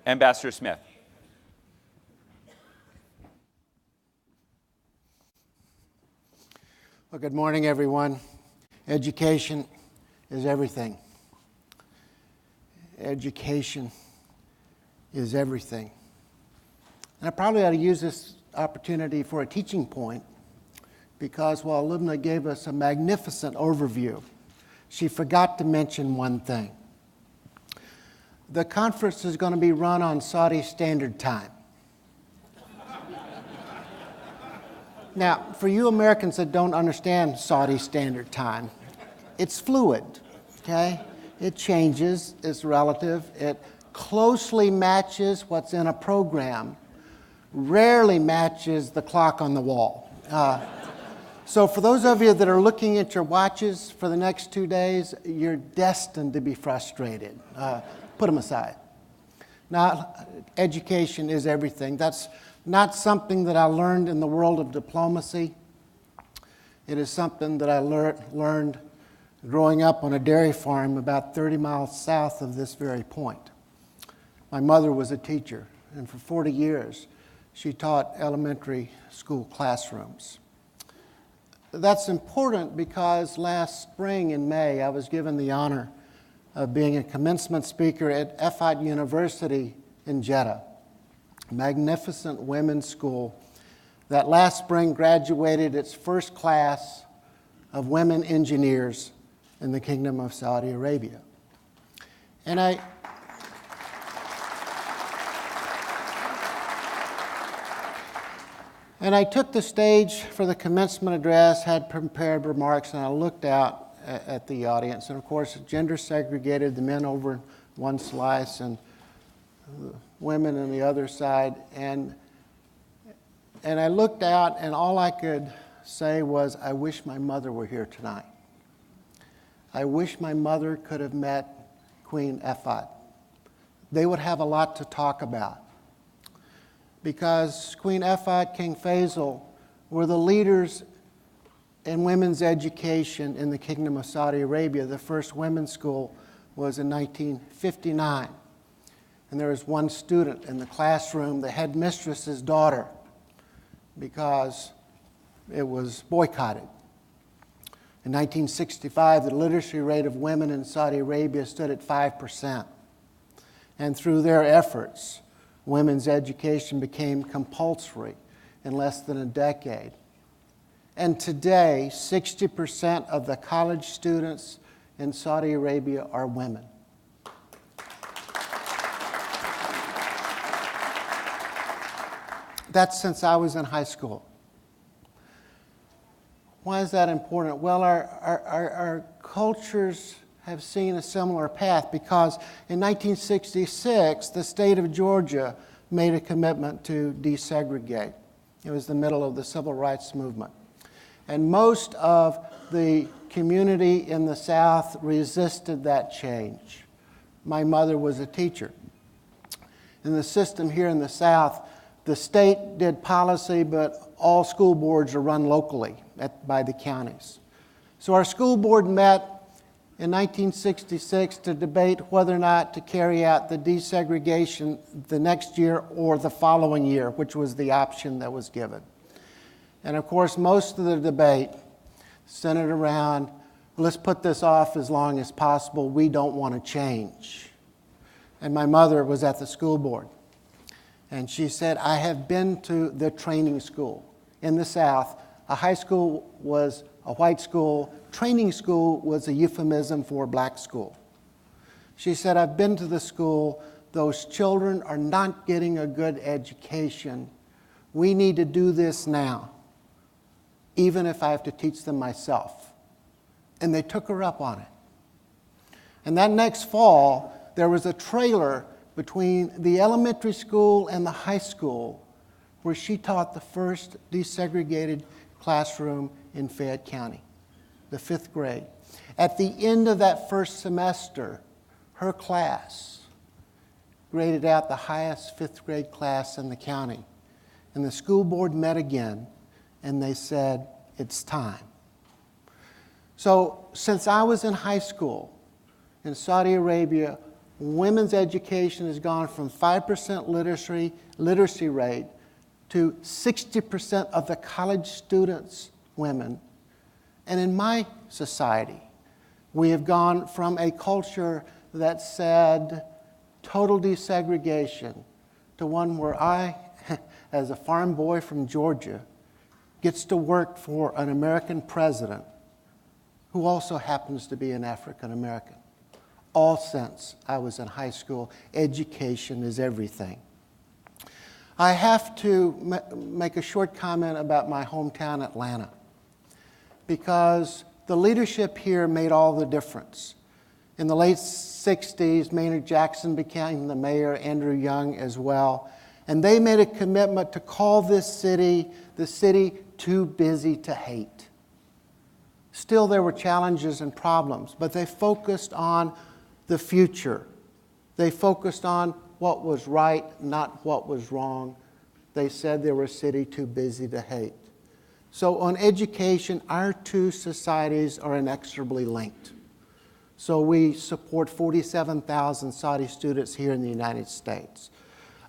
Ambassador Smith. Well, good morning, everyone. Education is everything. Education is everything. And I probably ought to use this opportunity for a teaching point, because while Lubna gave us a magnificent overview, she forgot to mention one thing. The conference is going to be run on Saudi Standard Time. Now, for you Americans that don't understand Saudi Standard Time, it's fluid, okay? It changes, it's relative, it closely matches what's in a program, rarely matches the clock on the wall. So for those of you that are looking at your watches for the next 2 days, you're destined to be frustrated. Put them aside. Now, education is everything. That's not something that I learned in the world of diplomacy. It is something that I learned growing up on a dairy farm about 30 miles south of this very point. My mother was a teacher, and for 40 years, she taught elementary school classrooms. That's important because last spring in May, I was given the honor of being a commencement speaker at Effat University in Jeddah, a magnificent women's school that last spring graduated its first class of women engineers in the Kingdom of Saudi Arabia. And I took the stage for the commencement address, had prepared remarks, and I looked out at the audience. And of course, gender segregated, the men over in one slice and the women on the other side. And I looked out, and all I could say was, I wish my mother were here tonight. I wish my mother could have met Queen Effat. They would have a lot to talk about, because Queen Effat, King Faisal were the leaders in women's education in the Kingdom of Saudi Arabia. The first women's school was in 1959. And there was one student in the classroom, the headmistress's daughter, because it was boycotted. In 1965, the literacy rate of women in Saudi Arabia stood at 5%. And through their efforts, women's education became compulsory in less than a decade. And today, 60% of the college students in Saudi Arabia are women. That's since I was in high school. Why is that important? Well, our cultures have seen a similar path, because in 1966, the state of Georgia made a commitment to desegregate. It was the middle of the civil rights movement. And most of the community in the South resisted that change. My mother was a teacher. In the system here in the South, the state did policy, but all school boards are run locally by the counties. So our school board met in 1966 to debate whether or not to carry out the desegregation the next year or the following year, which was the option that was given. And of course, most of the debate centered around, let's put this off as long as possible. We don't want to change. And my mother was at the school board. And she said, I have been to the training school in the South. A high school was a white school. Training school was a euphemism for black school. She said, I've been to the school. Those children are not getting a good education. We need to do this now, even if I have to teach them myself. And they took her up on it. And that next fall, there was a trailer between the elementary school and the high school where she taught the first desegregated classroom in Fayette County, the 5th grade. At the end of that first semester, her class graded out the highest 5th grade class in the county. And the school board met again, and they said, it's time. So since I was in high school in Saudi Arabia, women's education has gone from 5% literacy rate to 60% of the college students, women. And in my society, we have gone from a culture that said total desegregation to one where I, as a farm boy from Georgia, gets to work for an American president who also happens to be an African American. All since I was in high school, education is everything. I have to make a short comment about my hometown, Atlanta, because the leadership here made all the difference. In the late 60s, Maynard Jackson became the mayor, Andrew Young as well, and they made a commitment to call this city the city too busy to hate. Still, there were challenges and problems, but they focused on the future. They focused on what was right, not what was wrong. They said they were a city too busy to hate. So on education, our two societies are inexorably linked. So we support 47,000 Saudi students here in the United States.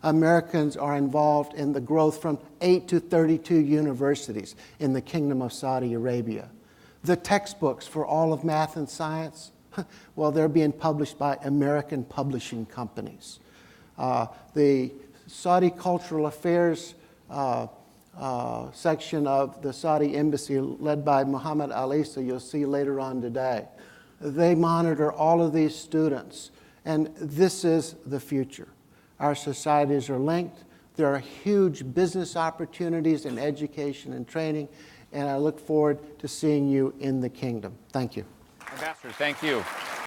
Americans are involved in the growth from 8 to 32 universities in the Kingdom of Saudi Arabia. The textbooks for all of math and science, well, they're being published by American publishing companies. The Saudi Cultural Affairs section of the Saudi Embassy, led by Muhammad Ali, so you'll see later on today, they monitor all of these students, and this is the future. Our societies are linked. There are huge business opportunities in education and training, and I look forward to seeing you in the kingdom. Thank you. Ambassador, thank you.